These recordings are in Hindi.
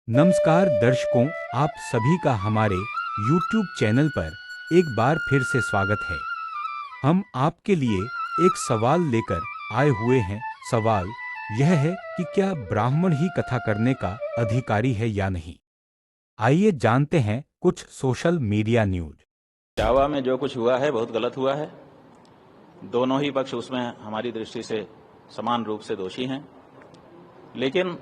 नमस्कार दर्शकों, आप सभी का हमारे YouTube चैनल पर एक बार फिर से स्वागत है। हम आपके लिए एक सवाल लेकर आए हुए हैं। सवाल यह है कि क्या ब्राह्मण ही कथा करने का अधिकारी है या नहीं। आइए जानते हैं कुछ सोशल मीडिया न्यूज। जावा में जो कुछ हुआ है बहुत गलत हुआ है। दोनों ही पक्ष उसमें हमारी दृष्टि से समान रूप से दोषी हैं, लेकिन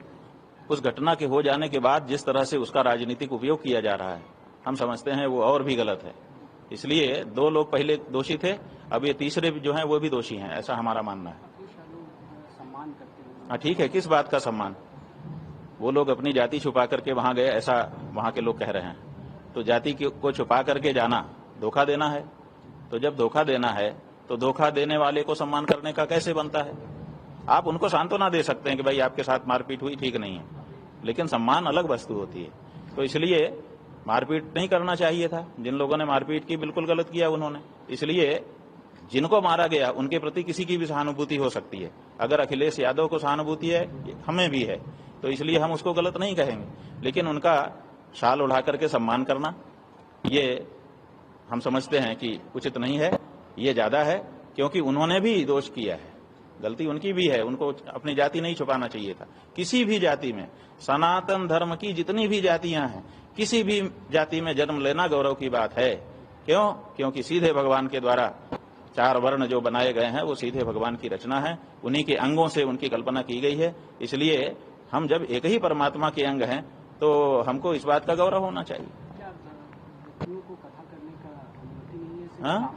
उस घटना के हो जाने के बाद जिस तरह से उसका राजनीतिक उपयोग किया जा रहा है, हम समझते हैं वो और भी गलत है। इसलिए दो लोग पहले दोषी थे, अब ये तीसरे जो हैं वो भी दोषी हैं, ऐसा हमारा मानना है। हाँ ठीक है, किस बात का सम्मान? वो लोग अपनी जाति छुपा करके वहां गए, ऐसा वहां के लोग कह रहे हैं। तो जाति को छुपा करके जाना धोखा देना है। तो जब धोखा देना है तो धोखा देने वाले को सम्मान करने का कैसे बनता है? आप उनको सांत्वना दे सकते हैं कि भाई आपके साथ मारपीट हुई, ठीक नहीं है, लेकिन सम्मान अलग वस्तु होती है। तो इसलिए मारपीट नहीं करना चाहिए था। जिन लोगों ने मारपीट की बिल्कुल गलत किया उन्होंने। इसलिए जिनको मारा गया उनके प्रति किसी की भी सहानुभूति हो सकती है। अगर अखिलेश यादव को सहानुभूति है, हमें भी है, तो इसलिए हम उसको गलत नहीं कहेंगे, लेकिन उनका शाल उड़ा करके सम्मान करना ये हम समझते हैं कि उचित नहीं है। ये ज्यादा है, क्योंकि उन्होंने भी दोष किया है, गलती उनकी भी है। उनको अपनी जाति नहीं छुपाना चाहिए था। किसी भी जाति में, सनातन धर्म की जितनी भी जातियां हैं, किसी भी जाति में जन्म लेना गौरव की बात है। क्यों? क्योंकि सीधे भगवान के द्वारा 4 वर्ण जो बनाए गए हैं वो सीधे भगवान की रचना है, उन्हीं के अंगों से उनकी कल्पना की गई है। इसलिए हम जब एक ही परमात्मा के अंग हैं तो हमको इस बात का गौरव होना चाहिए। हाँ?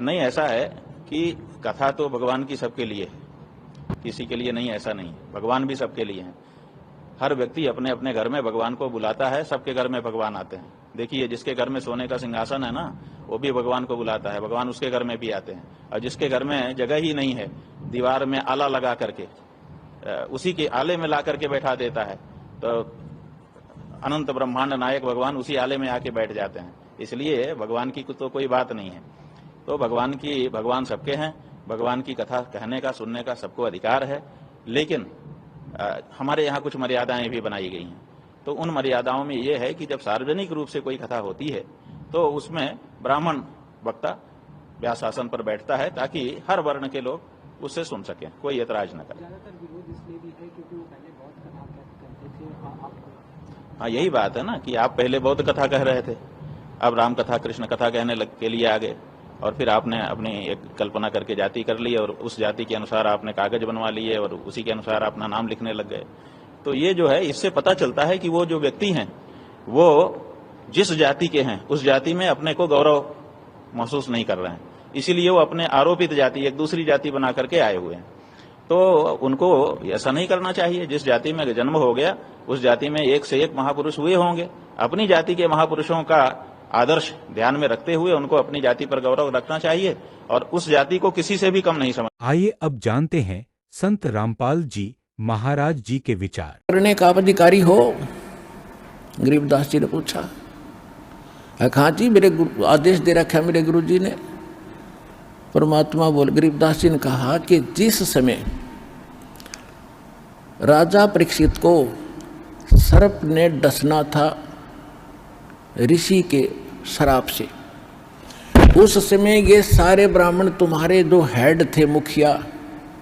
नहीं, ऐसा है कि कथा तो भगवान की सबके लिए है, किसी के लिए नहीं, ऐसा नहीं। भगवान भी सबके लिए हैं। हर व्यक्ति अपने अपने घर में भगवान को बुलाता है, सबके घर में भगवान आते हैं। देखिए, जिसके घर में सोने का सिंहासन है ना, वो भी भगवान को बुलाता है, भगवान उसके घर में भी आते हैं। और जिसके घर में जगह ही नहीं है, दीवार में आला लगा करके उसी के आले में ला करके बैठा देता है, तो अनंत ब्रह्मांड नायक भगवान उसी आले में आके बैठ जाते हैं। इसलिए भगवान की तो कोई बात नहीं है। तो भगवान सबके हैं। भगवान की कथा कहने का, सुनने का सबको अधिकार है, लेकिन हमारे यहाँ कुछ मर्यादाएं भी बनाई गई हैं। तो उन मर्यादाओं में ये है कि जब सार्वजनिक रूप से कोई कथा होती है तो उसमें ब्राह्मण वक्ता व्यासासन पर बैठता है, ताकि हर वर्ण के लोग उससे सुन सकें, कोई ऐतराज न करे। हाँ, यही बात है ना कि आप पहले बौद्ध कथा कह रहे थे, अब राम कथा, कृष्ण कथा कहने के लिए आ गए, और फिर आपने अपनी एक कल्पना करके जाति कर ली और उस जाति के अनुसार आपने कागज बनवा लिए और उसी के अनुसार अपना नाम लिखने लग गए। तो ये जो है, इससे पता चलता है कि वो जो व्यक्ति हैं वो जिस जाति के हैं उस जाति में अपने को गौरव महसूस नहीं कर रहे हैं, इसीलिए वो अपने आरोपित जाति, एक दूसरी जाति बना करके आए हुए हैं। तो उनको ऐसा नहीं करना चाहिए। जिस जाति में जन्म हो गया उस जाति में एक से एक महापुरुष हुए होंगे। अपनी जाति के महापुरुषों का आदर्श ध्यान में रखते हुए उनको अपनी जाति पर गौरव रखना चाहिए और उस जाति को किसी से भी कम नहीं समझ। आइए अब जानते हैं संत रामपाल जी महाराज जी के विचार। करने का अधिकारी हो? गरीबदास जी ने पूछा। हाँ जी, मेरे आदेश दे रखा मेरे गुरु जी ने। परमात्मा बोल, गरीबदास जी ने कहा कि जिस समय राजा परीक्षित को सर्प ने डसना था ऋषि के श्राप से, उस समय ये सारे ब्राह्मण तुम्हारे जो हेड थे, मुखिया,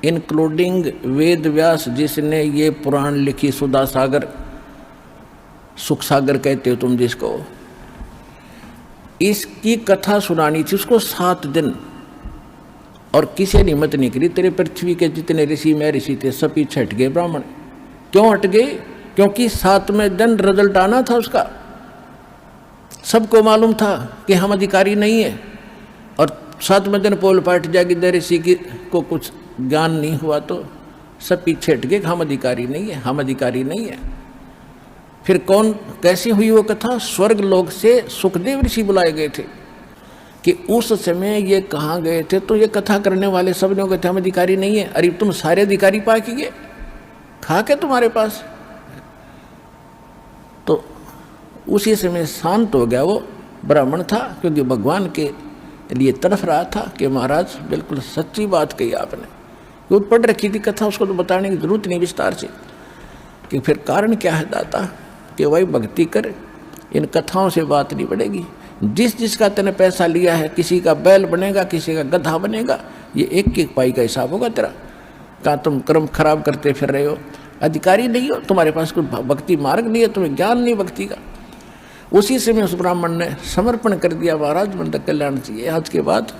इंक्लूडिंग वेद व्यास जिसने ये पुराण लिखी, सुधा सागर, सुख सागर कहते हो तुम जिसको, इसकी कथा सुनानी थी उसको 7 दिन, और किसी ने हिम्मत नहीं करी। तेरे पृथ्वी के जितने ऋषि में ऋषि थे सब पीछे हट गए ब्राह्मण। क्यों हट गए? क्योंकि 7वें दिन रिजल्ट आना था उसका। सबको मालूम था कि हम अधिकारी नहीं है, और 7वें दिन पोल पाट जाएगी, ऋषि को कुछ ज्ञान नहीं हुआ तो सब पीछे हट गए, हम अधिकारी नहीं है, हम अधिकारी नहीं है। फिर कौन, कैसी हुई वो कथा? स्वर्ग लोक से सुखदेव ऋषि बुलाए गए थे कि उस समय ये कहाँ गए थे, तो ये कथा करने वाले सब लोग कहते हम अधिकारी नहीं है। अरे तुम सारे अधिकारी पा के गए, खा के तुम्हारे पास। तो उसी समय शांत हो गया वो ब्राह्मण था, क्योंकि भगवान के लिए तड़फ रहा था कि महाराज बिल्कुल सच्ची बात कही आपने। वो पढ़ रखी थी कथा, उसको तो बताने की जरूरत नहीं विस्तार से कि फिर कारण क्या है दाता। कि भाई भक्ति कर, इन कथाओं से बात नहीं बढ़ेगी। जिस जिसका तेने पैसा लिया है, किसी का बैल बनेगा, किसी का गधा बनेगा, ये एक एक पाई का हिसाब होगा तेरा। कहाँ तुम कर्म खराब करते फिर रहे हो, अधिकारी नहीं हो, तुम्हारे पास कोई भक्ति मार्ग नहीं है, तुम्हें ज्ञान नहीं भक्ति का। उसी समय उस ब्राह्मण ने समर्पण कर दिया, महाराज मन तक कल्याण चाहिए, आज के बाद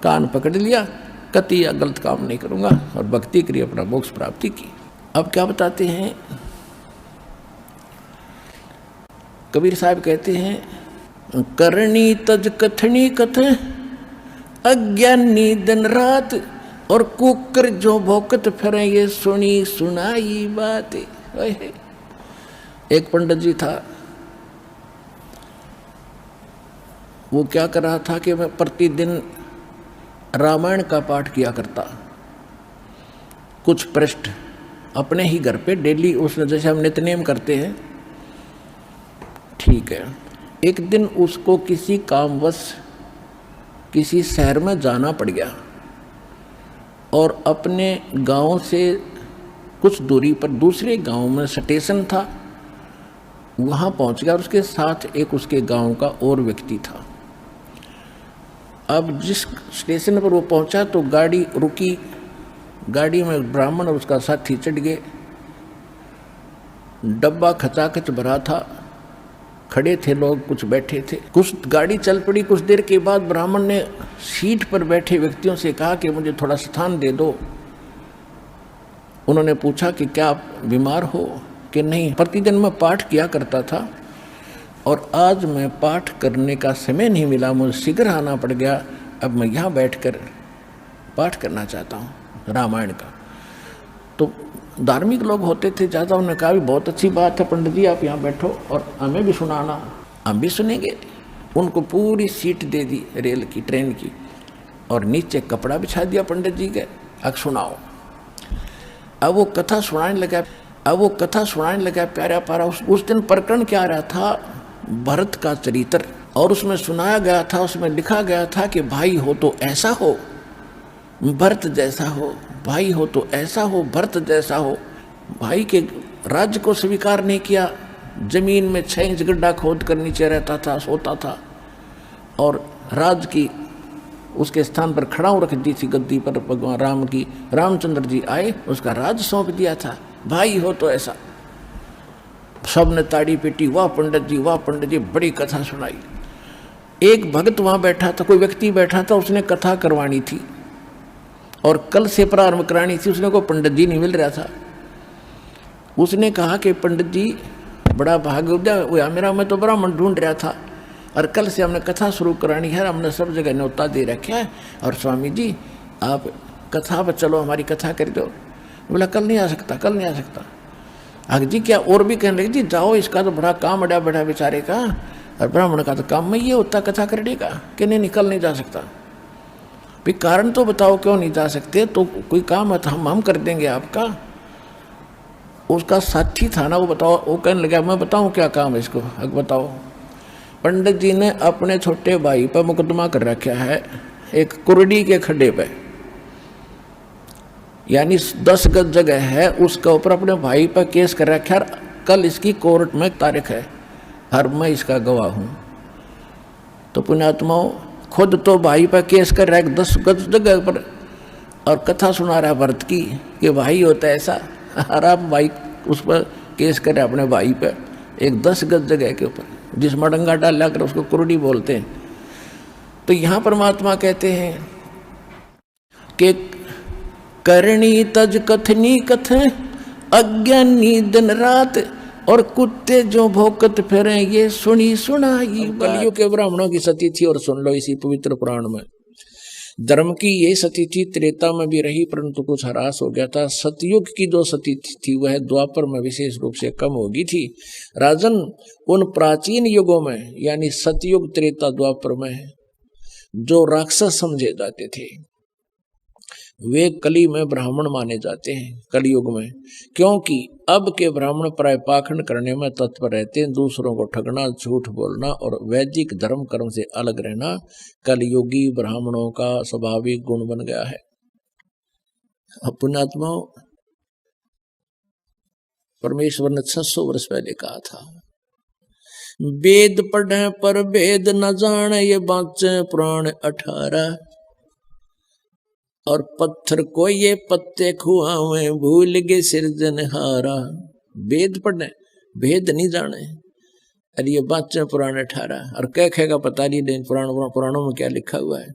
कान पकड़ लिया, कति या गलत काम नहीं करूंगा, और भक्ति करी, अपना मोक्ष प्राप्ति की। अब क्या बताते हैं कबीर साहब, कहते हैं करनी तज कथनी कथ अज्ञानी दिन रात, और कुकर जो भोकत फिरे ये सुनी सुनाई बात। एक पंडित जी था, वो क्या कर रहा था कि मैं प्रतिदिन रामायण का पाठ किया करता, कुछ पृष्ठ अपने ही घर पे डेली, उसने जैसे हम नित्यनेम करते हैं, ठीक है। एक दिन उसको किसी कामवश किसी शहर में जाना पड़ गया, और अपने गांव से कुछ दूरी पर दूसरे गांव में स्टेशन था, वहाँ पहुँच गया, और उसके साथ एक उसके गांव का और व्यक्ति था। अब जिस स्टेशन पर वो पहुँचा तो गाड़ी रुकी, गाड़ी में ब्राह्मण और उसका साथी चढ़ गए, डब्बा खचाखच भरा था, खड़े थे लोग, कुछ बैठे थे, कुछ गाड़ी चल पड़ी। कुछ देर के बाद ब्राह्मण ने सीट पर बैठे व्यक्तियों से कहा कि मुझे थोड़ा स्थान दे दो। उन्होंने पूछा कि क्या आप बीमार हो कि नहीं। प्रतिदिन मैं पाठ किया करता था, और आज मैं पाठ करने का समय नहीं मिला, मुझे शीघ्र आना पड़ गया, अब मैं यहाँ बैठकर पाठ करना चाहता हूँ रामायण का। तो धार्मिक लोग होते थे ज़्यादा, उन्होंने कहा भी बहुत अच्छी बात है पंडित जी, आप यहाँ बैठो और हमें भी सुनाना, हम भी सुनेंगे। उनको पूरी सीट दे दी रेल की, ट्रेन की, और नीचे कपड़ा बिछा दिया पंडित जी के, अब सुनाओ। अब वो कथा सुनाने लगा, प्यारा प्यारा। उस दिन प्रकरण क्या आ रहा था, भरत का चरित्र, और उसमें सुनाया गया था, उसमें लिखा गया था कि भाई हो तो ऐसा हो, भरत जैसा हो, भाई हो तो ऐसा हो, भरत जैसा हो। भाई के राज्य को स्वीकार नहीं किया, जमीन में 6 इंच गड्ढा खोद कर नीचे रहता था, सोता था, और राज की उसके स्थान पर खड़ाऊ रख दी थी गद्दी पर भगवान राम की। रामचंद्र जी आए, उसका राज सौंप दिया था, भाई हो तो ऐसा। सब ने ताड़ी पीटी, वाह पंडित जी, वाह पंडित जी, बड़ी कथा सुनाई। एक भक्त वहाँ बैठा था, कोई व्यक्ति बैठा था, उसने कथा करवानी थी और कल से प्रारंभ करानी थी, उसने को पंडित जी नहीं मिल रहा था। उसने कहा कि पंडित जी बड़ा भाग्योदय हुआ मेरा, मैं तो ब्राह्मण ढूंढ रहा था, और कल से हमने कथा शुरू करानी है, हमने सब जगह न्योता दे रखा है, और स्वामी जी आप कथा पर चलो, हमारी कथा कर दो। बोला कल नहीं आ सकता, कल नहीं आ सकता। आगे जी क्या, और भी कहने लगे जी जाओ, इसका तो बड़ा काम अड़ा बैठा बेचारे का, और ब्राह्मण का तो काम में ये होता कथा करने का, कि नहीं निकल नहीं जा सकता। भी कारण तो बताओ क्यों नहीं जा सकते, तो कोई काम है तो हम कर देंगे आपका। उसका साथी था ना, वो बताओ, वो कहने लगा मैं बताऊं क्या काम है इसको, अब बताओ। पंडित जी ने अपने छोटे भाई पर मुकदमा कर रखा है, एक कुरडी के खड्डे पे, यानी 10 गज जगह है, उसका ऊपर अपने भाई पर केस कर रखा है। कल इसकी कोर्ट में तारीख है, और मैं इसका गवाह हूं। तो पुण्यात्माओं, खुद तो भाई पर केस कर रहा है 10 गज जगह पर, और कथा सुना रहा है भरत की कि भाई होता है ऐसा, और आप भाई उस पर केस कर रहे अपने भाई पर एक 10 गज जगह के ऊपर, जिस मडंगा डाल कर उसको कुरडी बोलते हैं। तो यहाँ परमात्मा कहते हैं कि करणी तज कथनी कथ अज्ञानी दिन रात, और कुत्ते जो भोकत फिरे ये सुनी सुनाई। कलियुग के ब्राह्मणों की सती थी, और सुन लो इसी पवित्र पुराण में। धर्म की ये सती थी, त्रेता में भी रही, परंतु कुछ ह्रास हो गया था। सतयुग की जो सती थी वह द्वापर में विशेष रूप से कम हो गई थी। राजन, उन प्राचीन युगों में यानी सतयुग, त्रेता, द्वापर में जो राक्षस समझे जाते थे वे कली में ब्राह्मण माने जाते हैं, कलयुग में, क्योंकि अब के ब्राह्मण प्राय पाखंड करने में तत्पर रहते हैं, दूसरों को ठगना, झूठ बोलना और वैदिक धर्म कर्म से अलग रहना कलयुगी ब्राह्मणों का स्वाभाविक गुण बन गया है। पुण्यात्माओं, परमेश्वर ने 600 वर्ष पहले कहा था वेद पढ़े पर भेद न जाने, ये बाँचे पुराण 18। और पत्थर को ये पत्ते खुआवे, भूल गए सिरजनहारा। वेद पढ़े भेद नहीं जाने, अरे ये बाँचे पुराण 18। और क्या कहेगा पता नहीं, पुराणों में क्या लिखा हुआ है।